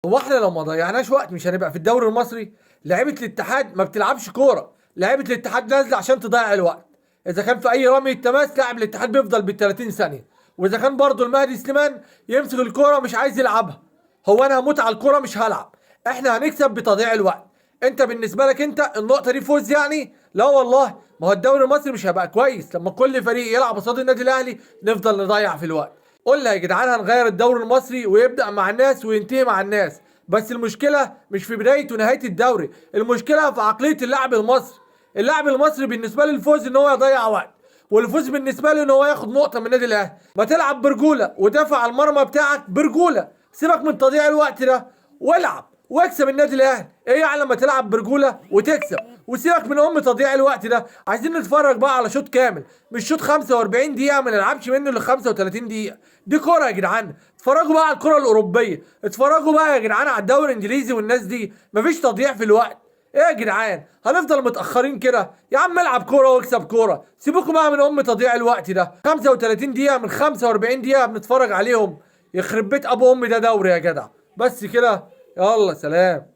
هو احنا لو ما ضيعناش وقت مش هنبقى في الدوري المصري؟ لعيبه الاتحاد ما بتلعبش كوره، لعيبه الاتحاد نازله عشان تضيع الوقت. اذا كان في اي رمي تماس لاعب الاتحاد بيفضل بال 30 ثانيه، واذا كان برضه المهدي سليمان يمسك الكوره مش عايز يلعبها. هو انا هموت على الكوره مش هلعب. احنا هنكسب بتضييع الوقت. انت بالنسبه لك انت النقطه دي فوز يعني؟ لا والله، ما هو الدوري المصري مش هيبقى كويس لما كل فريق يلعب قصاد النادي الاهلي نفضل نضيع في الوقت. قلنا يا جدعان هنغير الدوري المصري ويبدأ مع الناس وينتهي مع الناس، بس المشكلة مش في بداية ونهاية الدوري، المشكلة في عقلية اللاعب المصري. اللاعب المصري بالنسبة له الفوز ان هو يضيع وقت، والفوز بالنسبة له ان هو ياخد نقطة من النادي الاهلي. ما تلعب برجولة ودافع على المرمى بتاعك برجولة، سيبك من تضييع الوقت ده والعب واكسب النادي الاهلي. ايه يعني لما تلعب برجوله وتكسب؟ وسيبك من تضييع الوقت ده. عايزين نتفرج بقى على شوط كامل، مش شوط 45 دقيقه ما نلعبش منه ل 35 دقيقه. دي كوره يا جدعان. اتفرجوا بقى على الكوره الاوروبيه، اتفرجوا بقى يا جدعان على الدوري الانجليزي والناس دي، مفيش تضييع في الوقت. ايه يا جدعان هنفضل متاخرين كده؟ يا عم العب كوره واكسب كوره، سيبوكوا بقى من تضييع الوقت ده. 35 دقيقه من 45 دقيقه بنتفرج عليهم، يخرب بيت ابو امي ده دوري يا جدع. بس كده، يلا سلام.